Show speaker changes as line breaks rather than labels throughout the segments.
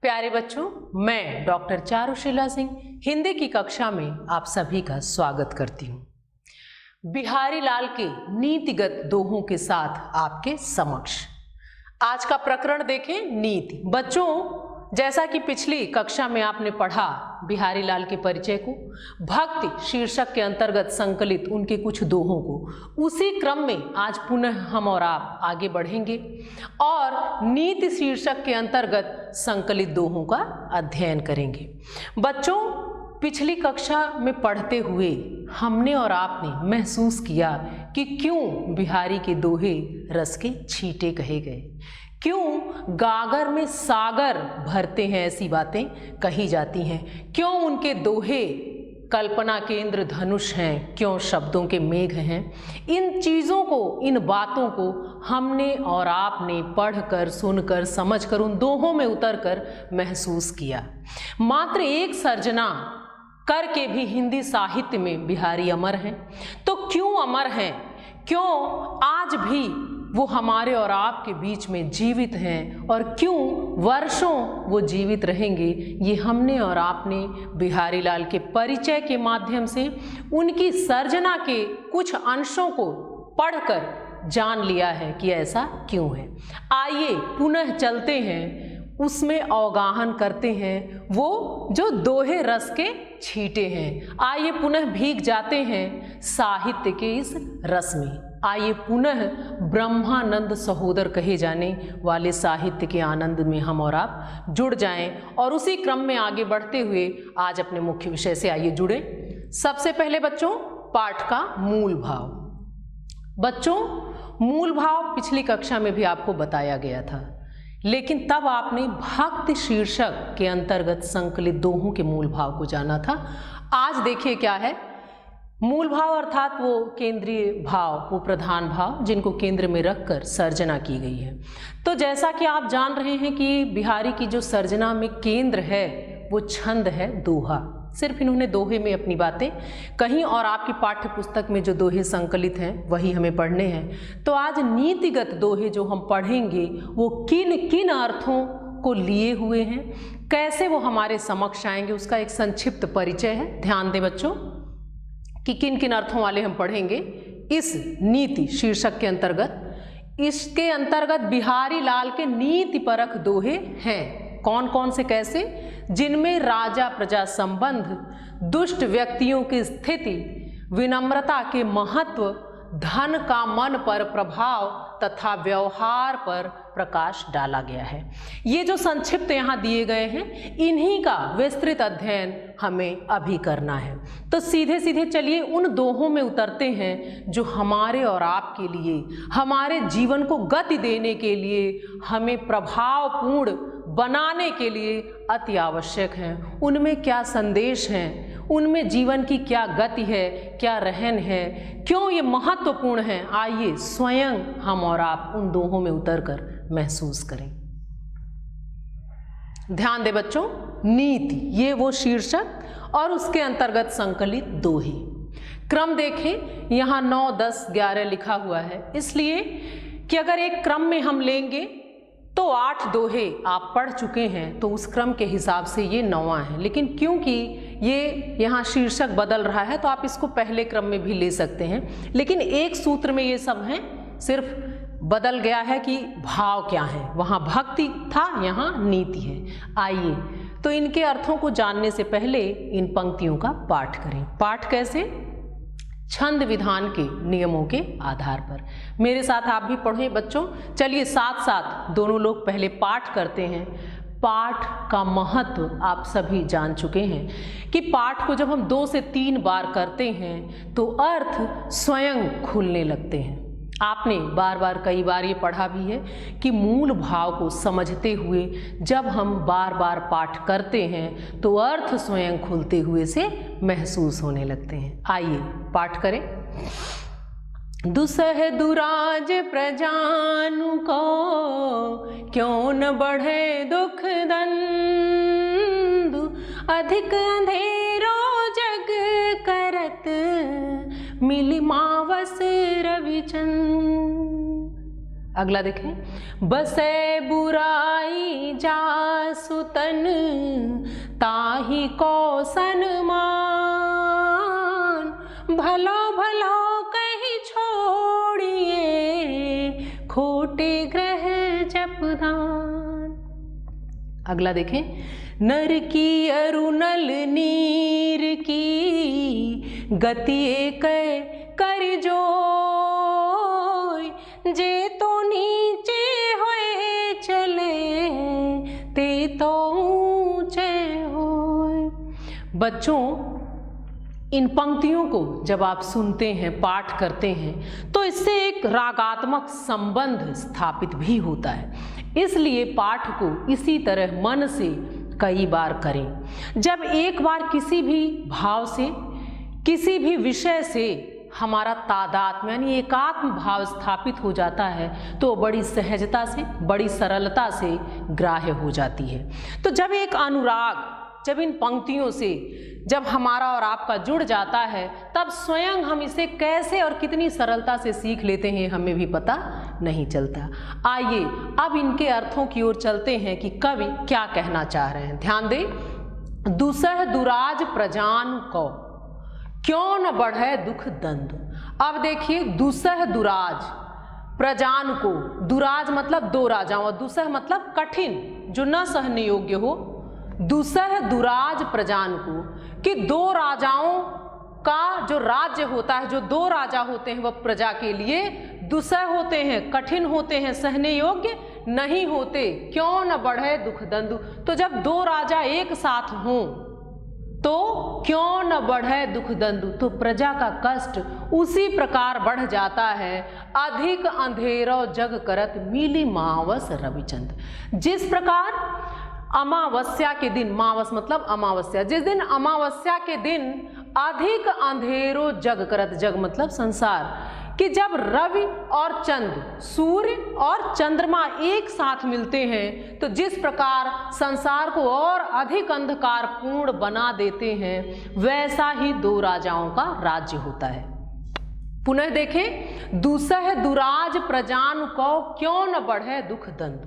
प्यारे बच्चों, मैं डॉक्टर चारुशीला सिंह हिंदी की कक्षा में आप सभी का स्वागत करती हूँ। बिहारी लाल के नीतिगत दोहों के साथ आपके समक्ष आज का प्रकरण देखें, नीति। बच्चों, जैसा कि पिछली कक्षा में आपने पढ़ा बिहारी लाल के परिचय को, भक्ति शीर्षक के अंतर्गत संकलित उनके कुछ दोहों को, उसी क्रम में आज पुनः हम और आप आगे बढ़ेंगे और नीति शीर्षक के अंतर्गत संकलित दोहों का अध्ययन करेंगे। बच्चों, पिछली कक्षा में पढ़ते हुए हमने और आपने महसूस किया कि क्यों बिहारी के दोहे रस के छींटे कहे गए, क्यों गागर में सागर भरते हैं ऐसी बातें कही जाती हैं, क्यों उनके दोहे कल्पना के इंद्रधनुष हैं, क्यों शब्दों के मेघ हैं। इन चीज़ों को, इन बातों को हमने और आपने पढ़कर, सुनकर, समझकर, उन दोहों में उतरकर महसूस किया। मात्र एक सर्जना करके भी हिंदी साहित्य में बिहारी अमर हैं। तो क्यों अमर हैं, क्यों आज भी वो हमारे और आपके बीच में जीवित हैं और क्यों वर्षों वो जीवित रहेंगे, ये हमने और आपने बिहारी लाल के परिचय के माध्यम से, उनकी सर्जना के कुछ अंशों को पढ़कर जान लिया है कि ऐसा क्यों है। आइए पुनः चलते हैं, उसमें अवगाहन करते हैं वो जो दोहे रस के छींटे हैं। आइए पुनः भीग जाते हैं साहित्य के इस रस में। आइए पुनः ब्रह्मानंद सहोदर कहे जाने वाले साहित्य के आनंद में हम और आप जुड़ जाएं और उसी क्रम में आगे बढ़ते हुए आज अपने मुख्य विषय से आइए जुड़े। सबसे पहले बच्चों, पाठ का मूल भाव। बच्चों, मूल भाव पिछली कक्षा में भी आपको बताया गया था, लेकिन तब आपने भक्ति शीर्षक के अंतर्गत संकलित दोहों के मूल भाव को जाना था। आज देखिए क्या है मूल भाव, अर्थात वो केंद्रीय भाव, वो प्रधान भाव जिनको केंद्र में रखकर सर्जना की गई है। तो जैसा कि आप जान रहे हैं कि बिहारी की जो सर्जना में केंद्र है वो छंद है दोहा। सिर्फ इन्होंने दोहे में अपनी बातें कहीं और आपकी पाठ्य पुस्तक में जो दोहे संकलित हैं वही हमें पढ़ने हैं। तो आज नीतिगत दोहे जो हम पढ़ेंगे वो किन किन अर्थों को लिए हुए हैं, कैसे वो हमारे समक्ष आएंगे, उसका एक संक्षिप्त परिचय है। ध्यान दें बच्चों कि किन किन अर्थों वाले हम पढ़ेंगे इस नीति शीर्षक के अंतर्गत। इसके अंतर्गत बिहारी लाल के नीति परख दोहे हैं। कौन कौन से, कैसे? जिनमें राजा प्रजा संबंध, दुष्ट व्यक्तियों की स्थिति, विनम्रता के महत्व, धन का मन पर प्रभाव तथा व्यवहार पर प्रकाश डाला गया है। ये जो संक्षिप्त यहाँ दिए गए हैं, इन्हीं का विस्तृत अध्ययन हमें अभी करना है। तो सीधे सीधे चलिए उन दोहों में उतरते हैं जो हमारे और आपके लिए, हमारे जीवन को गति देने के लिए, हमें प्रभावपूर्ण बनाने के लिए अति आवश्यक हैं। उनमें क्या संदेश हैं, उनमें जीवन की क्या गति है, क्या रहन है, क्यों ये महत्वपूर्ण है। आइए स्वयं हम और आप उन दोहों में उतरकर महसूस करें। ध्यान दें बच्चों, नीति ये वो शीर्षक और उसके अंतर्गत संकलित दोहे। क्रम देखें, यहाँ 9, 10, 11 लिखा हुआ है, इसलिए कि अगर एक क्रम में हम लेंगे तो 8 दोहे आप पढ़ चुके हैं, तो उस क्रम के हिसाब से ये 9वां है। लेकिन क्योंकि ये यहाँ शीर्षक बदल रहा है तो आप इसको पहले क्रम में भी ले सकते हैं, लेकिन एक सूत्र में ये सब हैं, सिर्फ बदल गया है कि भाव क्या है। वहाँ भक्ति था, यहाँ नीति है। आइए तो इनके अर्थों को जानने से पहले इन पंक्तियों का पाठ करें। पाठ कैसे? छंद विधान के नियमों के आधार पर। मेरे साथ आप भी पढ़ें बच्चों। चलिए साथ साथ दोनों लोग पहले पाठ करते हैं। पाठ का महत्व आप सभी जान चुके हैं कि पाठ को जब हम 2 से 3 बार करते हैं तो अर्थ स्वयं खुलने लगते हैं। आपने बार बार कई बार ये पढ़ा भी है कि मूल भाव को समझते हुए जब हम बार बार पाठ करते हैं तो अर्थ स्वयं खुलते हुए से महसूस होने लगते हैं। आइए पाठ करें। दुसह दुराज प्रजानु को क्यों न बढ़े दुख दंदु, अधिक अंधेरो जग करत मिली मावस रविचंद। अगला देखें, बसे बुराई जा जासुतन ताहि को सन्मान, भलो भलो कहि छोड़िए खोटे ग्रह जपदान। अगला देखें, नर की अरुणल नीर की गति एक कर जोय, जे तो नीचे होए चले ते तो ऊंचे होए। बच्चों, इन पंक्तियों को जब आप सुनते हैं, पाठ करते हैं, तो इससे एक रागात्मक संबंध स्थापित भी होता है। इसलिए पाठ को इसी तरह मन से कई बार करें। जब एक बार किसी भी भाव से, किसी भी विषय से हमारा तादात्म्य यानी एकात्म भाव स्थापित हो जाता है तो बड़ी सहजता से, बड़ी सरलता से ग्राह्य हो जाती है। तो जब एक अनुराग, जब इन पंक्तियों से जब हमारा और आपका जुड़ जाता है, तब स्वयं हम इसे कैसे और कितनी सरलता से सीख लेते हैं हमें भी पता नहीं चलता। आइए अब इनके अर्थों की ओर चलते हैं कि कवि क्या कहना चाह रहे हैं। ध्यान दें, दुसह दुराज प्रजान को क्यों न बढ़े दुख दंड। अब देखिए, दुसह दुराज प्रजान को, दुराज मतलब दो राजाओं, और दुसह मतलब कठिन, जो न सहने योग्य हो। दुसह दुराज प्रजान को, कि दो राजाओं का जो राज्य होता है, जो दो राजा होते हैं वह प्रजा के लिए दुसह होते हैं, कठिन होते हैं, सहने योग्य नहीं होते। क्यों न बढ़े दुख दंडु। तो जब दो राजा एक साथ हों तो क्यों न बढ़े दुख दंडु, तो प्रजा का कष्ट उसी प्रकार बढ़ जाता है। अधिक अंधेरो जग करत मिली मावस रविचंद। जिस प्रकार अमावस्या के दिन, मावस मतलब अमावस्या, जिस दिन अमावस्या के दिन अधिक अंधेरो जग करत, जग मतलब संसार, कि जब रवि और चंद्र, सूर्य और चंद्रमा एक साथ मिलते हैं तो जिस प्रकार संसार को और अधिक अंधकार पूर्ण बना देते हैं, वैसा ही दो राजाओं का राज्य होता है। पुनः देखें, दुसह दुराज प्रजान को क्यों न बढ़े दुख दंड।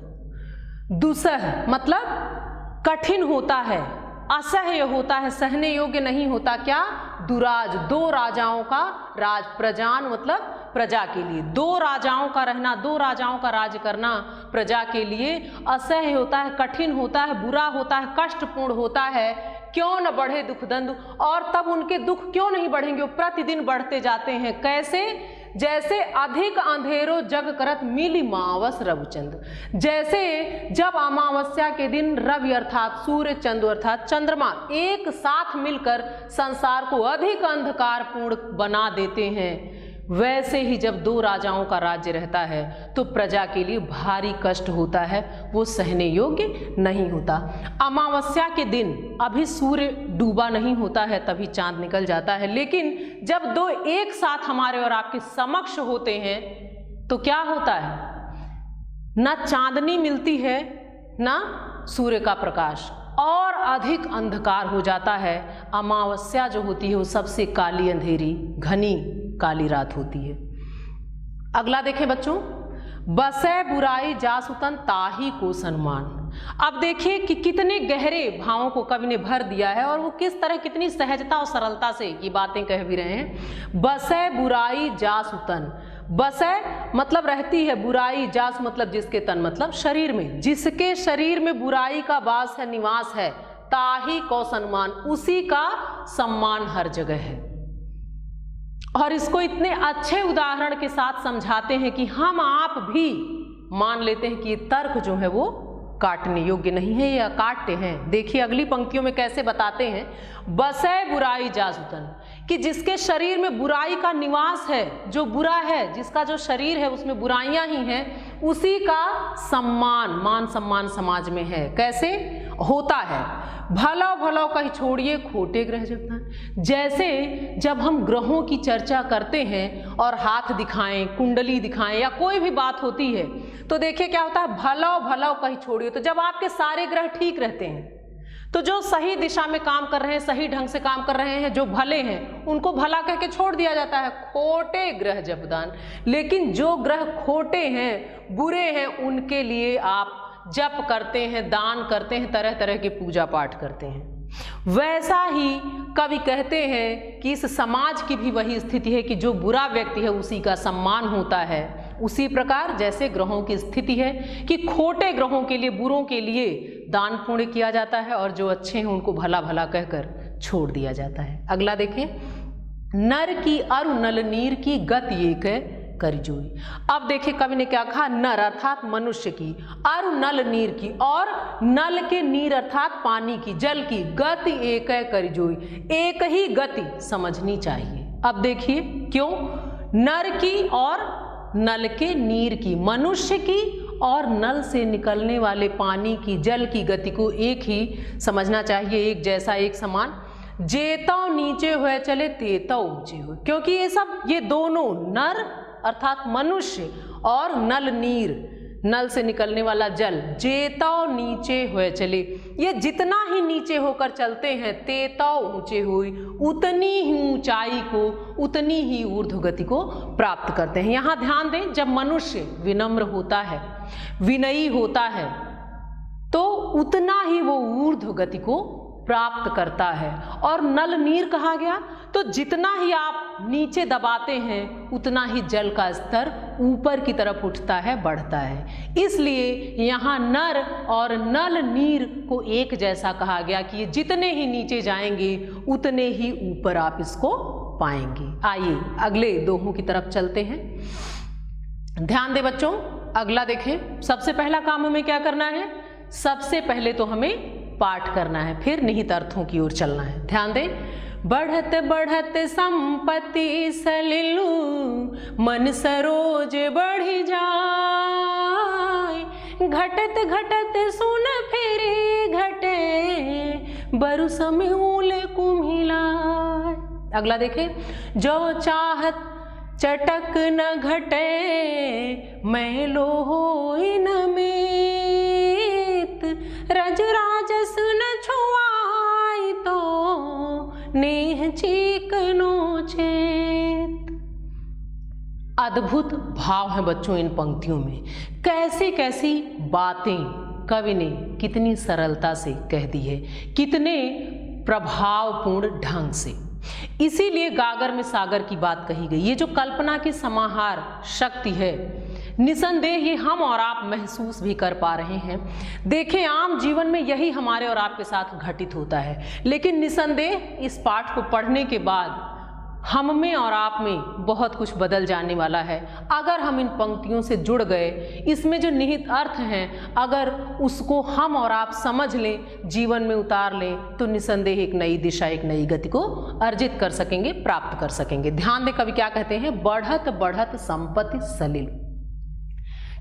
दुसह मतलब कठिन होता है, असह्य होता है, सहने योग्य नहीं होता। क्या? दुराज, दो राजाओं का राज, प्रजान मतलब प्रजा के लिए, दो राजाओं का रहना, दो राजाओं का राज करना प्रजा के लिए असह्य होता है, कठिन होता है, बुरा होता है, कष्टपूर्ण होता है। क्यों न बढ़े दुख दंड, और तब उनके दुख क्यों नहीं बढ़ेंगे, वो प्रतिदिन बढ़ते जाते हैं। कैसे? जैसे अधिक अंधेरो जग करत मिली मावस रविचंद। जैसे जब अमावस्या के दिन रवि अर्थात सूर्य, चंद्र अर्थात चंद्रमा एक साथ मिलकर संसार को अधिक अंधकारपूर्ण बना देते हैं, वैसे ही जब दो राजाओं का राज्य रहता है तो प्रजा के लिए भारी कष्ट होता है, वो सहने योग्य नहीं होता। अमावस्या के दिन अभी सूर्य डूबा नहीं होता है, तभी चांद निकल जाता है, लेकिन जब दो एक साथ हमारे और आपके समक्ष होते हैं तो क्या होता है? ना चांदनी मिलती है ना सूर्य का प्रकाश, और अधिक अंधकार हो जाता है। अमावस्या जो होती है वो सबसे काली अंधेरी घनी काली रात होती है। अगला देखें बच्चों, बसे बुराई जासुतन ताही को सम्मान। अब देखिए कि कितने गहरे भावों को कवि ने भर दिया है और वो किस तरह, कितनी सहजता और सरलता से ये बातें कह भी रहे हैं। बसे बुराई जासुतन, बसे मतलब रहती है, बुराई, जास मतलब जिसके तन मतलब शरीर में, जिसके शरीर में बुराई का वास है, निवास है, ताही को सम्मान, उसी का सम्मान हर जगह है। और इसको इतने अच्छे उदाहरण के साथ समझाते हैं कि हम आप भी मान लेते हैं कि ये तर्क जो है वो काटने योग्य नहीं है या काटते हैं। देखिए अगली पंक्तियों में कैसे बताते हैं। बसे बुराई जासुतन, कि जिसके शरीर में बुराई का निवास है, जो बुरा है, जिसका जो शरीर है उसमें बुराइयां ही हैं, उसी का सम्मान, मान सम्मान समाज में है। कैसे होता है? भलो भलो कहीं छोड़िए खोटे ग्रह जपदान। जैसे जब हम ग्रहों की चर्चा करते हैं और हाथ दिखाएं, कुंडली दिखाएं या कोई भी बात होती है तो देखिए क्या होता है, भलो भलो कहीं छोड़िए। तो जब आपके सारे ग्रह ठीक रहते हैं तो जो सही दिशा में काम कर रहे हैं, सही ढंग से काम कर रहे हैं, जो भले हैं, उनको भला कह के छोड़ दिया जाता है, खोटे ग्रह जपदान। लेकिन जो ग्रह खोटे हैं, बुरे हैं, उनके लिए आप जप करते हैं, दान करते हैं, तरह तरह के पूजा पाठ करते हैं। वैसा ही कवि कहते हैं कि इस समाज की भी वही स्थिति है कि जो बुरा व्यक्ति है उसी का सम्मान होता है। उसी प्रकार जैसे ग्रहों की स्थिति है कि खोटे ग्रहों के लिए, बुरों के लिए दान पुण्य किया जाता है और जो अच्छे हैं उनको भला भला कहकर छोड़ दिया जाता है। अगला देखें, नर की अरु नल नीर की गति एक करी जोई। अब देखिए कवि ने क्या कहा, नर अर्थात मनुष्य की, अरु नल नीर की, और नल के नीर अर्थात पानी की, जल की, गति एक करी जोई, एक ही गति समझनी चाहिए। अब देखिए क्यों, नर की और नल के नीर की, मनुष्य की और नल से निकलने वाले पानी की, जल की गति को एक ही समझना चाहिए, एक जैसा, एक समान। जेतौ नीचे हुए चले तेतौ ऊंचे हुए, क्योंकि ये दोनों नर अर्थात मनुष्य और नल नीर, नल से निकलने वाला जल, जेतौ नीचे हुए चले, ये जितना ही नीचे होकर चलते हैं, तेतौ ऊंचे हुई, उतनी ही ऊंचाई को, उतनी ही ऊर्ध्व गति को प्राप्त करते हैं। यहाँ ध्यान दें, जब मनुष्य विनम्र होता है, विनयी होता है, तो उतना ही वो ऊर्ध्व गति को प्राप्त करता है। और नल नीर कहा गया तो जितना ही आप नीचे दबाते हैं उतना ही जल का स्तर ऊपर की तरफ उठता है, बढ़ता है। इसलिए यहाँ नर और नल नीर को एक जैसा कहा गया कि ये जितने ही नीचे जाएंगे उतने ही ऊपर आप इसको पाएंगे। आइए अगले दोहों की तरफ चलते हैं। ध्यान दें बच्चों, अगला देखें। सबसे पहला काम हमें क्या करना है, सबसे पहले तो हमें पाठ करना है, फिर निहित अर्थों की ओर चलना है। ध्यान दें, बढ़त बढ़त संपत्ति सलिलु, मन सरोज बढ़ी जाए, घटत घटत सुन फिरे घटे, बरु समूल कुम्हिलाए। अगला देखें, जो चाहत चटक न घटे, मैलो होई न मीत, रज राजस न छुआई तो, नेह चीकनो चेत। अद्भुत भाव है बच्चों इन पंक्तियों में, कैसी कैसी बातें कवि ने कितनी सरलता से कह दी है, कितने प्रभावपूर्ण ढंग से। इसीलिए गागर में सागर की बात कही गई। ये जो कल्पना की समाहार शक्ति है, निसंदेह ये हम और आप महसूस भी कर पा रहे हैं। देखें, आम जीवन में यही हमारे और आपके साथ घटित होता है, लेकिन निसंदेह इस पाठ को पढ़ने के बाद हम में और आप में बहुत कुछ बदल जाने वाला है। अगर हम इन पंक्तियों से जुड़ गए, इसमें जो निहित अर्थ हैं अगर उसको हम और आप समझ लें, जीवन में उतार लें, तो निसंदेह एक नई दिशा, एक नई गति को अर्जित कर सकेंगे, प्राप्त कर सकेंगे। ध्यान दें, कवि क्या कहते हैं, बढ़त बढ़त संपत्ति सलिल,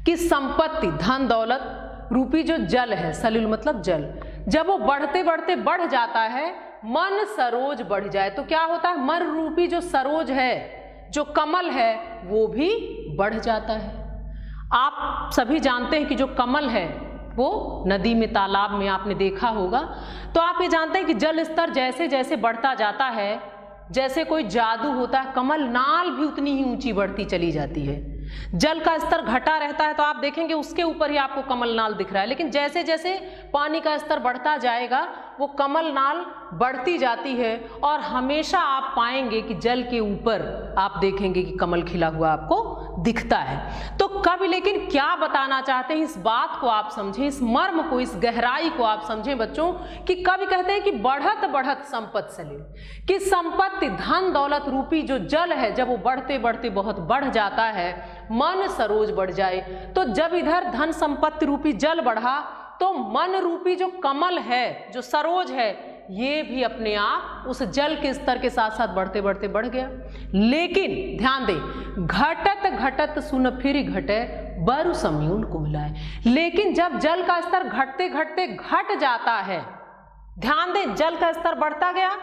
कि संपत्ति, धन दौलत रूपी जो जल है, सलिल मतलब जल, जब वो बढ़ते बढ़ते बढ़ जाता है, मन सरोज बढ़ जाए तो क्या होता है, मन रूपी जो सरोज है, जो कमल है, वो भी बढ़ जाता है। आप सभी जानते हैं कि जो कमल है वो नदी में, तालाब में आपने देखा होगा, तो आप ये जानते हैं कि जल स्तर जैसे जैसे बढ़ता जाता है, जैसे कोई जादू होता है, कमल नाल भी उतनी ही ऊंची बढ़ती चली जाती है। जल का स्तर घटा रहता है तो आप देखेंगे उसके ऊपर ही आपको कमल नाल दिख रहा है, लेकिन जैसे जैसे पानी का स्तर बढ़ता जाएगा वो कमल नाल बढ़ती जाती है, और हमेशा आप पाएंगे कि जल के ऊपर आप देखेंगे कि कमल खिला हुआ आपको दिखता है। तो कवि लेकिन क्या बताना चाहते हैं, इस बात को आप समझें, इस मर्म को, इस गहराई को आप समझें बच्चों, कि कवि कहते हैं कि बढ़त बढ़त संपत्ति सलिल, कि संपत्ति, धन दौलत रूपी जो जल है, जब वो बढ़ते बढ़ते बहुत बढ़ जाता है, मन सरोज बढ़ जाए। तो जब इधर धन संपत्ति रूपी जल बढ़ा तो मन रूपी जो कमल है, जो सरोज है, ये भी अपने आप उस जल के स्तर के साथ साथ बढ़ते बढ़ते बढ़ गया। लेकिन ध्यान दें, घटत घटत सुन फिर घटे, बरु समूल कुम्हिलाए। लेकिन जब जल का स्तर घटते घटते घट जाता है, ध्यान दें, जल का स्तर बढ़ता गया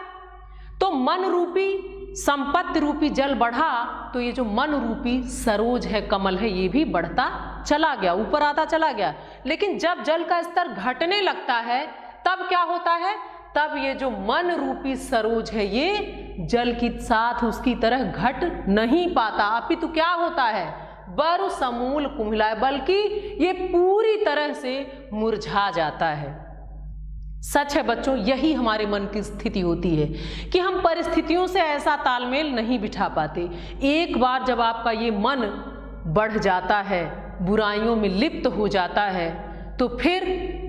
तो मन रूपी संपत्ति रूपी जल बढ़ा, तो ये जो मन रूपी सरोज है, कमल है, ये भी बढ़ता चला गया, ऊपर आता चला गया। लेकिन जब जल का स्तर घटने लगता है तब क्या होता है, तब ये जो मन रूपी सरोज है ये जल के साथ उसकी तरह घट नहीं पाता, अपितु क्या होता है, बरु समूल कुम्हिलाए, बल्कि ये पूरी तरह से मुरझा जाता है। सच है बच्चों, यही हमारे मन की स्थिति होती है कि हम परिस्थितियों से ऐसा तालमेल नहीं बिठा पाते। एक बार जब आपका ये मन बढ़ जाता है, बुराइयों में लिप्त हो जाता है, तो फिर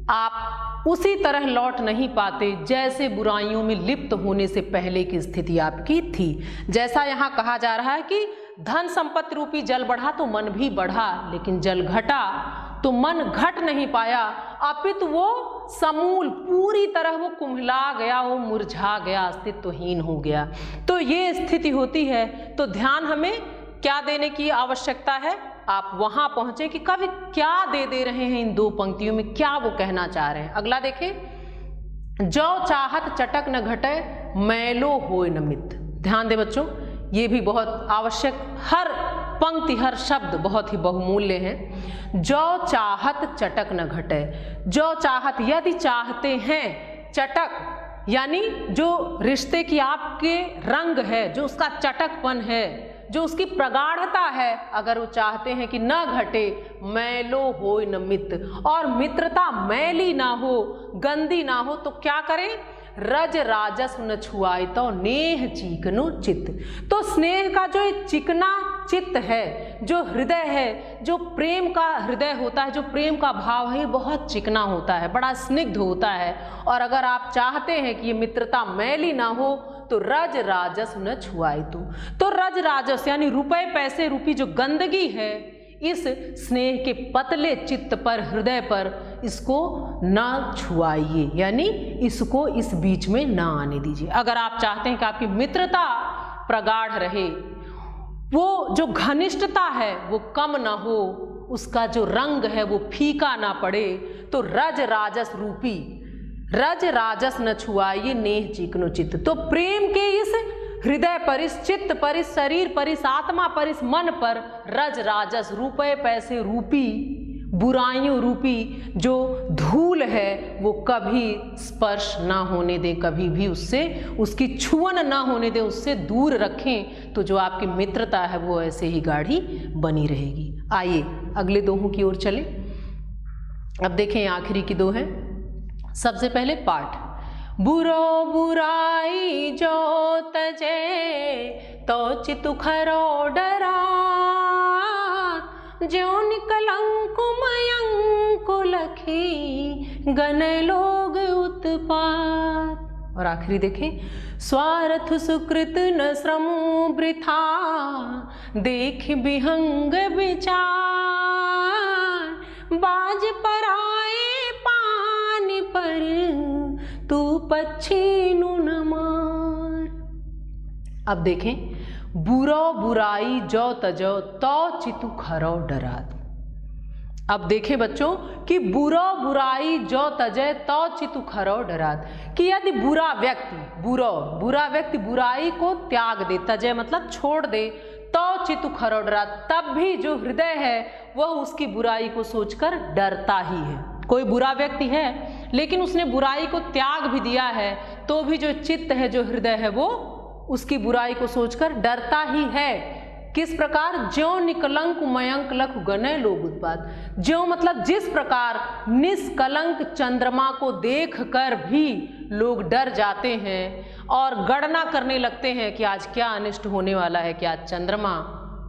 आप उसी तरह लौट नहीं पाते जैसे बुराइयों में लिप्त होने से पहले की स्थिति आपकी थी। जैसा यहाँ कहा जा रहा है कि धन संपत्ति रूपी जल बढ़ा तो मन भी बढ़ा, लेकिन जल घटा तो मन घट नहीं पाया, अपितु वो समूल पूरी तरह वो कुम्हिला गया, वो मुरझा गया, अस्तित्वहीन हो गया। तो ये स्थिति होती है। तो ध्यान हमें क्या देने की आवश्यकता है, आप वहां पहुंचे कि कवि क्या दे रहे हैं इन दो पंक्तियों में, क्या वो कहना चाह रहे हैं। अगला देखें, जो चाहत चटक न घटे, मैलो होय न मित। ध्यान दे बच्चों, ये भी बहुत आवश्यक, हर पंक्ति हर शब्द बहुत ही बहुमूल्य है। जो चाहत चटक न घटे, जो चाहत यदि चाहते हैं, चटक यानी जो रिश्ते की आपके रंग है, जो उसका चटकपन है, जो उसकी प्रगाढ़ता है, अगर वो चाहते हैं कि न घटे, मैलो होय न मित, और मित्रता मैली ना हो, गंदी ना हो, तो क्या करें, रज राजस न छुआए तो नेह चीकनो चित्त। तो स्नेह का जो चिकना चित्त है, जो हृदय है, जो प्रेम का हृदय होता है, जो प्रेम का भाव है, बहुत चिकना होता है, बड़ा स्निग्ध होता है। और अगर आप चाहते हैं कि ये मित्रता मैली ना हो, तो रज राजस न छुआए तो रज राजस यानी रुपए पैसे रूपी जो गंदगी है, इस स्नेह के पतले चित्त पर, हृदय पर, इसको ना छुआइए, यानी इसको इस बीच में ना आने दीजिए। अगर आप चाहते हैं कि आपकी मित्रता प्रगाढ़ रहे, वो जो घनिष्ठता है वो कम ना हो, उसका जो रंग है वो फीका ना पड़े, तो रज राजस रूपी, रज राजस न छुआइए नेह चीकनो चित्त। तो प्रेम के इस हृदय पर, इस चित्त पर, इस शरीर पर, इस आत्मा पर, इस मन पर रज राजस रुपए पैसे रूपी, बुराइयों रूपी जो धूल है, वो कभी स्पर्श ना होने दें, कभी भी उससे उसकी छुअन ना होने दें, उससे दूर रखें। तो जो आपकी मित्रता है वो ऐसे ही गाढ़ी बनी रहेगी। आइए अगले दोहों की ओर चलें। अब देखें आखिरी की दो हैं। सबसे पहले पाठ, बुरो बुराई जो तजे तो चितु खरो डरा, ज्यों निकलंक मयंक लखी गन लोग उत्पात। और आखिरी देखें, स्वार्थ सुकृत न श्रमु वृथा, देख विहंग विचार, बाज पराए पानी पर तू पक्षी नु न मार। अब देखें, बुरो बुराई जो तजो तो चितु खरो डरात। अब देखें बच्चों कि बुरो बुराई जो तजे तो चितु खरो डरात, कि यदि बुरा व्यक्ति बुराई को त्याग दे, तजे मतलब छोड़ दे, तो चितु खरो डरात, तब भी जो हृदय है वह उसकी बुराई को सोचकर डरता ही है। कोई बुरा व्यक्ति है लेकिन उसने बुराई को त्याग भी दिया है, तो भी जो चित्त है, जो हृदय है, वो उसकी बुराई को सोचकर डरता ही है। किस प्रकार, ज्यों निकलंक मयंक लख गने लोग उत्पात। ज्यों मतलब जिस प्रकार निष्कलंक चंद्रमा को देखकर भी लोग डर जाते हैं और गणना करने लगते हैं कि आज क्या अनिष्ट होने वाला है, कि आज चंद्रमा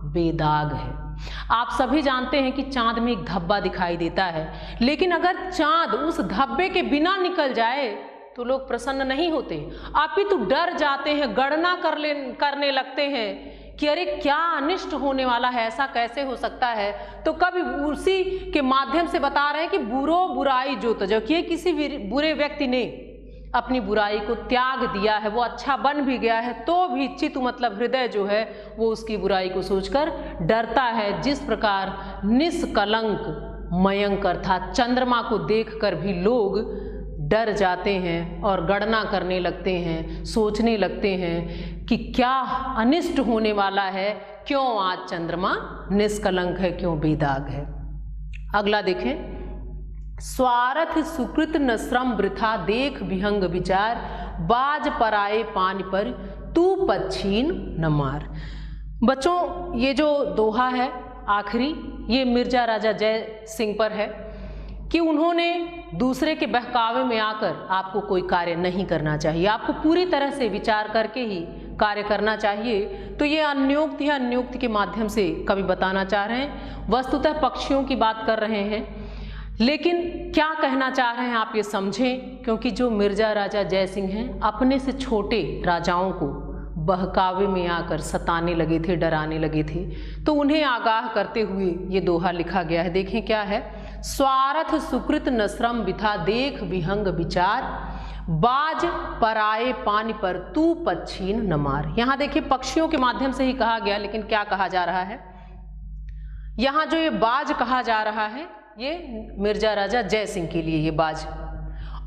बेदाग है। आप सभी जानते हैं कि चांद में एक धब्बा दिखाई देता है, लेकिन अगर चांद उस धब्बे के बिना निकल जाए तो लोग प्रसन्न नहीं होते, अपितु डर जाते हैं, गणना करने लगते हैं कि अरे क्या अनिष्ट होने वाला है, ऐसा कैसे हो सकता है। तो कभी उसी के माध्यम से बता रहे हैं कि बुरो बुराई जो तजो, कि किसी बुरे व्यक्ति ने अपनी बुराई को त्याग दिया है, वो अच्छा बन भी गया है, तो भी चित्त मतलब हृदय जो है वो उसकी बुराई को सोचकर डरता है। जिस प्रकार निष्कलंक मयंक अर्थात चंद्रमा को देखकर भी लोग डर जाते हैं और गणना करने लगते हैं, सोचने लगते हैं कि क्या अनिष्ट होने वाला है, क्यों आज चंद्रमा निष्कलंक है, क्यों बेदाग है। अगला देखें, स्वार्थ सुकृत न श्रम वृथा, देख विहंग विचार, बाज पराए पानी पर तू पच्छीन न मार। बच्चों ये जो दोहा है आखिरी ये मिर्जा राजा जय सिंह पर है कि उन्होंने दूसरे के बहकावे में आकर आपको कोई कार्य नहीं करना चाहिए, आपको पूरी तरह से विचार करके ही कार्य करना चाहिए। तो ये अन्योक्ति है, अन्योक्ति के माध्यम से कवि बताना चाह रहे हैं। वस्तुतः पक्षियों की बात कर रहे हैं, लेकिन क्या कहना चाह रहे हैं आप ये समझें, क्योंकि जो मिर्जा राजा जय सिंह हैं अपने से छोटे राजाओं को बहकावे में आकर सताने लगे थे, डराने लगे थे। तो उन्हें आगाह करते हुए ये दोहा लिखा गया है। देखें क्या है। स्वार्थ सुकृत न श्रम बिथा देख विहंग विचार, बाज पराए पानी पर तू पच्छीन न मार। यहाँ देखिए पक्षियों के माध्यम से ही कहा गया, लेकिन क्या कहा जा रहा है यहाँ जो ये बाज कहा जा रहा है ये मिर्जा राजा जय सिंह के लिए ये बाज,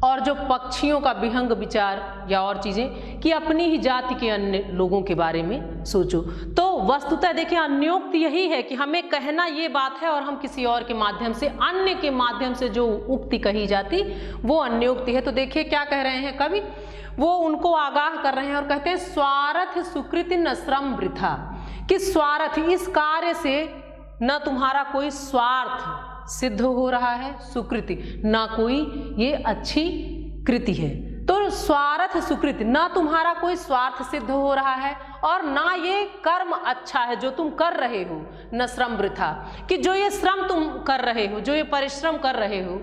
और जो पक्षियों का विहंग विचार या और चीजें कि अपनी ही जाति के अन्य लोगों के बारे में सोचो। तो वस्तुतः देखिए अन्योक्ति यही है कि हमें कहना ये बात है और हम किसी और के माध्यम से, अन्य के माध्यम से जो उक्ति कही जाती वो अन्योक्ति है। तो देखिए क्या कह रहे हैं कवि, वो उनको आगाह कर रहे हैं और कहते हैं स्वार्थ सुकृति न श्रम वृथा, कि स्वार्थ इस कार्य से न तुम्हारा कोई स्वार्थ सिद्ध हो रहा है, सुकृति ना कोई ये अच्छी कृति है। तो स्वार्थ सुकृति, ना तुम्हारा कोई स्वार्थ सिद्ध हो रहा है और ना ये कर्म अच्छा है जो तुम कर रहे हो, न श्रम वृथा, कि जो ये श्रम तुम कर रहे हो, जो ये परिश्रम कर रहे हो,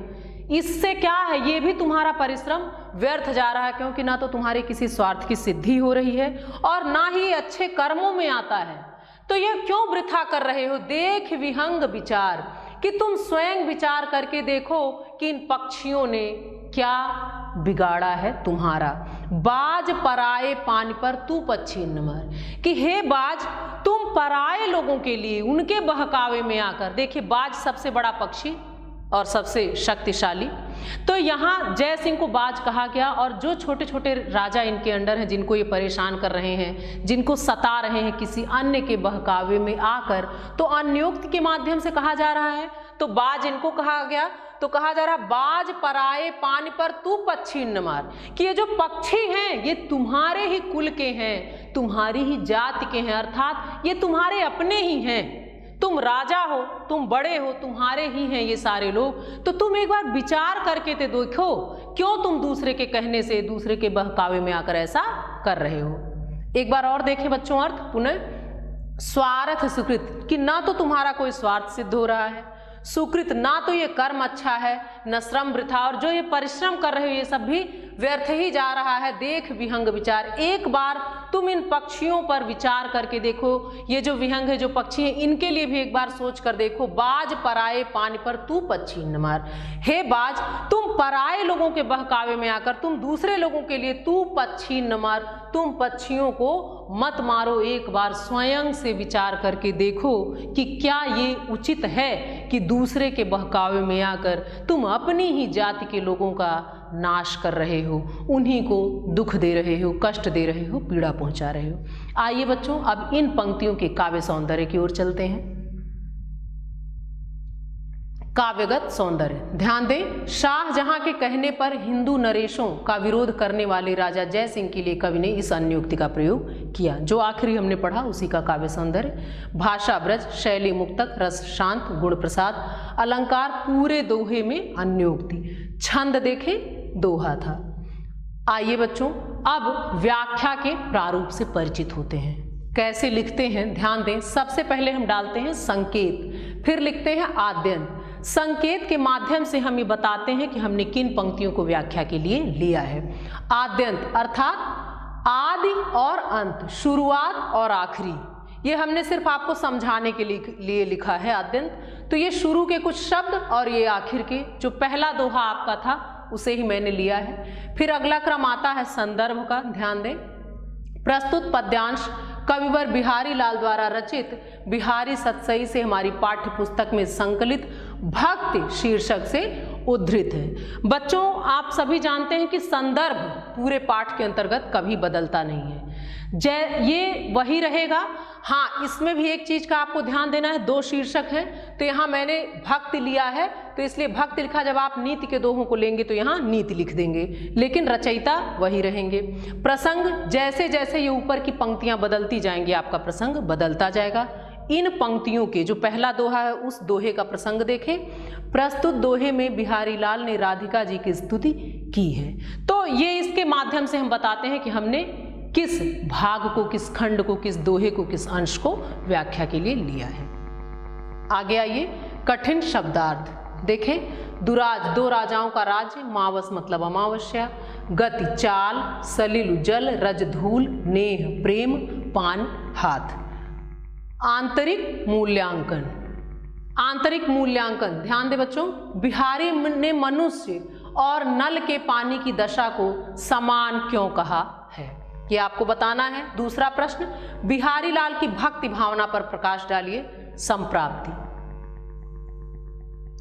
इससे क्या है ये भी तुम्हारा परिश्रम व्यर्थ जा रहा है, क्योंकि ना तो तुम्हारे किसी स्वार्थ की सिद्धि हो रही है और ना ही अच्छे कर्मों में आता है। तो ये क्यों वृथा कर रहे हो। देख विहंग विचार, कि तुम स्वयं विचार करके देखो कि इन पक्षियों ने क्या बिगाड़ा है तुम्हारा। बाज पराए पानी पर तू पच्छीन न मार, कि हे बाज तुम पराए लोगों के लिए उनके बहकावे में आकर, देखिए बाज सबसे बड़ा पक्षी और सबसे शक्तिशाली, तो यहाँ जय सिंह को बाज कहा गया। और जो छोटे छोटे राजा इनके अंडर हैं, जिनको ये परेशान कर रहे हैं, जिनको सता रहे हैं किसी अन्य के बहकावे में आकर, तो अन्योक्ति के माध्यम से कहा जा रहा है। तो बाज इनको कहा गया, तो कहा जा रहा बाज पराए पानी पर तू पच्छीन न मार, कि ये जो पक्षी हैं ये तुम्हारे ही कुल के हैं, तुम्हारी ही जाति के हैं, अर्थात ये तुम्हारे अपने ही हैं। तुम राजा हो, तुम बड़े हो, तुम्हारे ही हैं ये सारे लोग। तो तुम एक बार विचार करके तो देखो, क्यों तुम दूसरे के कहने से, दूसरे के बहकावे में आकर ऐसा कर रहे हो। एक बार और देखें बच्चों अर्थ पुनः। स्वार्थ सुकृत, कि ना तो तुम्हारा कोई स्वार्थ सिद्ध हो रहा है, सुकृत ना तो ये कर्म अच्छा है, न श्रम वृथा, और जो ये परिश्रम कर रहे हो ये सब भी व्यर्थ ही जा रहा है। देख विहंग विचार, एक बार तुम इन पक्षियों पर विचार करके देखो, ये जो विहंग है, जो पक्षी हैं, इनके लिए भी एक बार सोच कर देखो। बाज पराए पानी पर तू पच्छीन न मार, हे बाज तुम पराए लोगों के बहकावे में आकर तुम दूसरे लोगों के लिए तू पच्छीन न मार, तुम पक्षियों को मत मारो। एक बार स्वयं से विचार करके देखो कि क्या ये उचित है कि दूसरे के बहकावे में आकर तुम अपनी ही जाति के लोगों का नाश कर रहे हो, उन्हीं को दुख दे रहे हो, कष्ट दे रहे हो, पीड़ा पहुंचा रहे हो। आइए बच्चों अब इन पंक्तियों के काव्य सौंदर्य की ओर चलते हैं। काव्यगत सौंदर्य, ध्यान दें, शाहजहां के कहने पर हिंदू नरेशों का विरोध करने वाले राजा जय सिंह के लिए कवि ने इस अन्योक्ति का प्रयोग किया, जो आखिरी हमने पढ़ा उसी का काव्य सौंदर्य। भाषा ब्रज, शैली मुक्तक, रस शांत, गुण प्रसाद, अलंकार पूरे दोहे में अन्योक्ति। छंद देखें दोहा था। आइए बच्चों अब व्याख्या के प्रारूप से परिचित होते हैं। कैसे लिखते हैं ध्यान दें। सबसे पहले हम डालते हैं संकेत, फिर लिखते हैं आद्यंत। संकेत के माध्यम से हम ये बताते हैं कि हमने किन पंक्तियों को व्याख्या के लिए लिया है। आद्यंत अर्थात आदि और अंत, शुरुआत और आखिरी, ये हमने सिर्फ आपको समझाने के लिए लिखा है आद्यंत। तो ये शुरू के कुछ शब्द और ये आखिर के, जो पहला दोहा आपका था उसे ही मैंने लिया है। फिर अगला क्रम आता है संदर्भ का, ध्यान दें। प्रस्तुत पद्यांश कविवर बिहारी लाल द्वारा रचित बिहारी सतसई से हमारी पाठ्य पुस्तक में संकलित भक्ति शीर्षक से उद्धृत है। बच्चों आप सभी जानते हैं कि संदर्भ पूरे पाठ के अंतर्गत कभी बदलता नहीं है, ये वही रहेगा। हाँ, इसमें भी एक चीज का आपको ध्यान देना है, दो शीर्षक है, तो यहाँ मैंने भक्ति लिया है तो इसलिए भक्ति लिखा। जब आप नीति के दोहों को लेंगे तो यहाँ नीति लिख देंगे, लेकिन रचयिता वही रहेंगे। प्रसंग, जैसे जैसे ये ऊपर की पंक्तियां बदलती जाएंगी आपका प्रसंग बदलता जाएगा। इन पंक्तियों के, जो पहला दोहा है उस दोहे का प्रसंग देखें। प्रस्तुत दोहे में बिहारी लाल ने राधिका जी की स्तुति की है। तो ये इसके माध्यम से हम बताते हैं कि हमने किस भाग को, किस खंड को, किस दोहे को, किस अंश को व्याख्या के लिए लिया है। आगे आइए, कठिन शब्दार्थ देखें। दुराज, दो राजाओं का राज्य, मावस मतलब अमावस्या, गति चाल, सलिल जल, रज धूल, नेह प्रेम, पान हाथ। आंतरिक मूल्यांकन, आंतरिक मूल्यांकन ध्यान दे बच्चों। बिहारी ने मनुष्य और नल के पानी की दशा को समान क्यों कहा है, ये आपको बताना है। दूसरा प्रश्न, बिहारी लाल की भक्ति भावना पर प्रकाश डालिए। संप्राप्ति,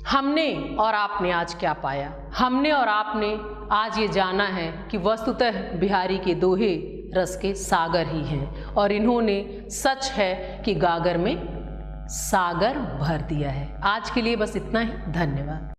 हमने और आपने आज क्या पाया? हमने और आपने आज ये जाना है कि वस्तुतः बिहारी के दोहे रस के सागर ही हैं और इन्होंने सच है कि गागर में सागर भर दिया है। आज के लिए बस इतना ही। धन्यवाद।